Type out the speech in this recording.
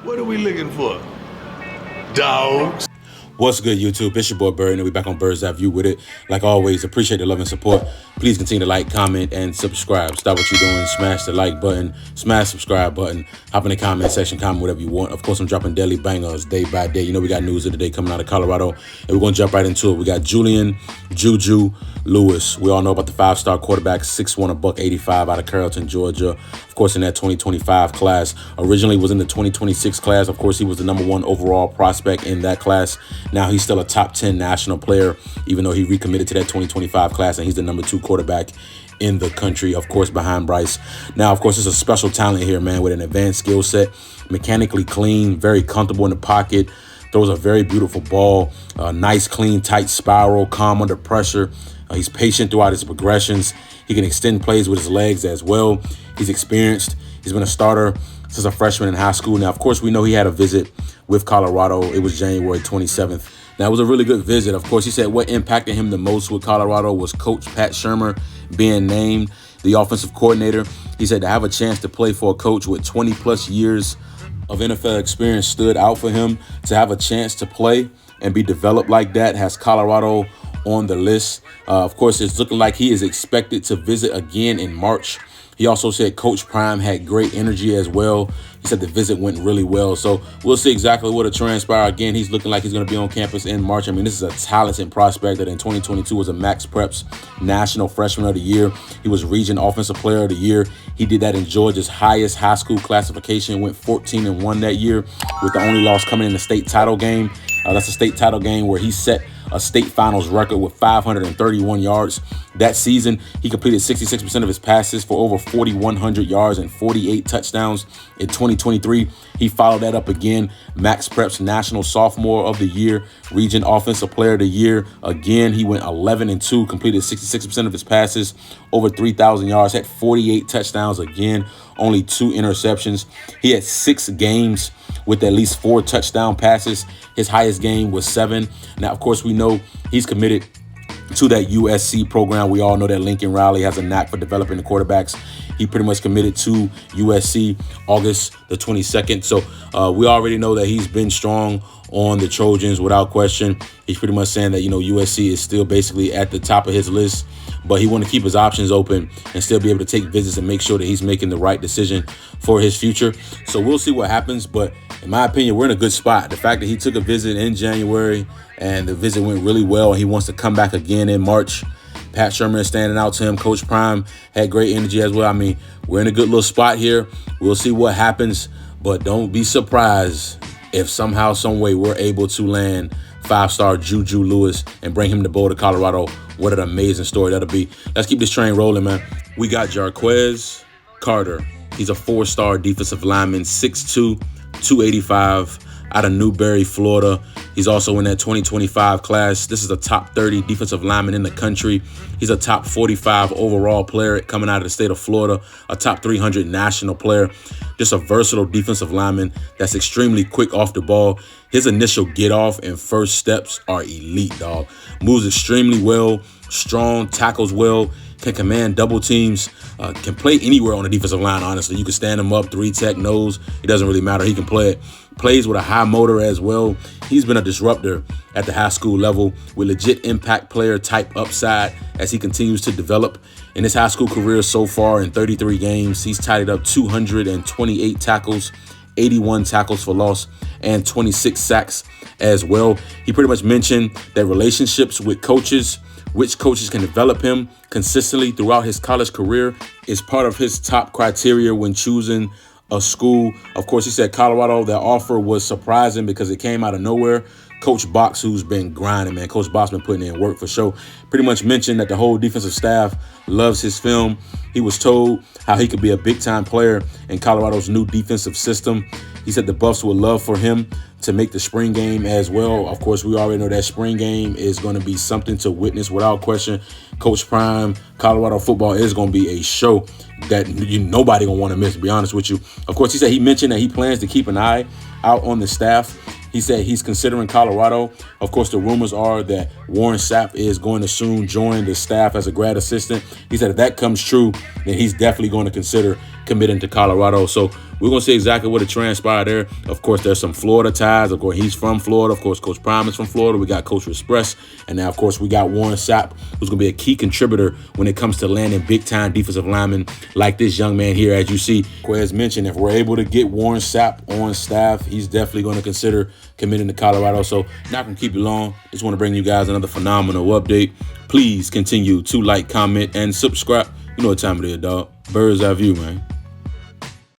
What are we looking for? Dogs. What's good, YouTube? It's your boy Bird, and we're back on Bird's Eye View with it. Like always, appreciate the love and support. Please continue to like, comment, and subscribe. Stop what you're doing, smash the like button, smash subscribe button, hop in the comment section, comment whatever you want. Of course, I'm dropping daily bangers day by day. You know we got news of the day coming out of Colorado, and we're going to jump right into it. We got Julian, Juju, Lewis. We all know about the five-star quarterback, 6'1", $185 out of Carrollton, Georgia. Of course, in that 2025 class. Originally was in the 2026 class. Of course, he was the #1 overall prospect in that class. Now he's still a top 10 national player, even though he recommitted to that 2025 class, and he's the #2 quarterback in the country, of course, behind Bryce. Now, of course, there's a special talent here, man, with an advanced skill set, mechanically clean, very comfortable in the pocket, throws a very beautiful ball, nice, clean, tight spiral, calm under pressure. He's patient throughout his progressions. He can extend plays with his legs as well. He's experienced. He's been a starter since a freshman in high school. Now, of course, we know he had a visit with Colorado. It was January 27th. Now, it was a really good visit. Of course, he said what impacted him the most with Colorado was Coach Pat Shurmur being named the offensive coordinator. He said to have a chance to play for a coach with 20-plus years of NFL experience stood out for him. To have a chance to play and be developed like that has Colorado on the list. Of course, it's looking like he is expected to visit again in March. He also said Coach Prime had great energy as well. He said the visit went really well. So we'll see exactly what will transpire. Again, he's looking like he's going to be on campus in March. I mean, this is a talented prospect that in 2022 was a Max Preps National Freshman of the Year. He was Region Offensive Player of the Year. He did that in Georgia's highest high school classification, went 14-1 that year, with the only loss coming in the state title game. That's a state title game where he set a state finals record with 531 yards. That season, he completed 66% of his passes for over 4,100 yards and 48 touchdowns. In 2023, he followed that up again. Max Preps National Sophomore of the Year, Region Offensive Player of the Year. Again, he went 11-2, completed 66% of his passes, over 3,000 yards, had 48 touchdowns again, only 2 interceptions. He had 6 games with at least 4 touchdown passes. His highest game was 7. Now, of course, we know he's committed to that USC program. We all know that Lincoln Riley has a knack for developing the quarterbacks. He pretty much committed to USC August the 22nd. So we already know that he's been strong on the Trojans without question. He's pretty much saying that, you know, USC is still basically at the top of his list, but he want to keep his options open and still be able to take visits and make sure that he's making the right decision for his future. So we'll see what happens. But in my opinion, we're in a good spot. The fact that he took a visit in January and the visit went really well, and he wants to come back again in March. Pat Shurmur is standing out to him. Coach Prime had great energy as well. I mean, we're in a good little spot here. We'll see what happens, but don't be surprised if somehow, some way we're able to land 5-star Juju Lewis and bring him to Boulder, Colorado. What an amazing story that'll be. Let's keep this train rolling, man. We got Jarquez Carter. He's a 4-star defensive lineman, 6'2", 285, out of Newberry, Florida. He's also in that 2025 class. This is a top 30 defensive lineman in the country. He's a top 45 overall player coming out of the state of Florida, a top 300 national player. Just a versatile defensive lineman that's extremely quick off the ball. His initial get off and first steps are elite, dog. Moves extremely well, strong, tackles well, can command double teams, can play anywhere on the defensive line, honestly. You can stand him up, 3-tech, nose. It doesn't really matter. He can play it. Plays with a high motor as well. He's been a disruptor at the high school level with legit impact player type upside as he continues to develop. In his high school career so far, in 33 games, he's tidied up 228 tackles, 81 tackles for loss, and 26 sacks as well. He pretty much mentioned that relationships with coaches, which coaches can develop him consistently throughout his college career, is part of his top criteria when choosing a school. Of course, he said Colorado, that offer was surprising because it came out of nowhere. Coach Box, who's been grinding, man. Coach Box been putting in work for sure. Pretty much mentioned that the whole defensive staff loves his film. He was told how he could be a big-time player in Colorado's new defensive system. He said the Buffs would love for him to make the spring game as well. Of course, we already know that spring game is going to be something to witness without question. Coach Prime, Colorado football is going to be a show that nobody going to want to miss, to be honest with you. Of course, he mentioned that he plans to keep an eye out on the staff. He said he's considering Colorado. Of course, the rumors are that Warren Sapp is going to soon join the staff as a grad assistant. He said if that comes true, then he's definitely going to consider committing to Colorado. So we're going to see exactly what it transpired there. Of course, there's some Florida ties. Of course, he's from Florida. Of course, Coach Prime is from Florida. We got Coach Express. And now, of course, we got Warren Sapp, who's going to be a key contributor when it comes to landing big-time defensive linemen like this young man here. As you see, Jarquez mentioned, if we're able to get Warren Sapp on staff, he's definitely going to consider committing to Colorado. So not going to keep you long. Just want to bring you guys another phenomenal update. Please continue to like, comment, and subscribe. You know what time it is, dog. Bird's Eye View, man.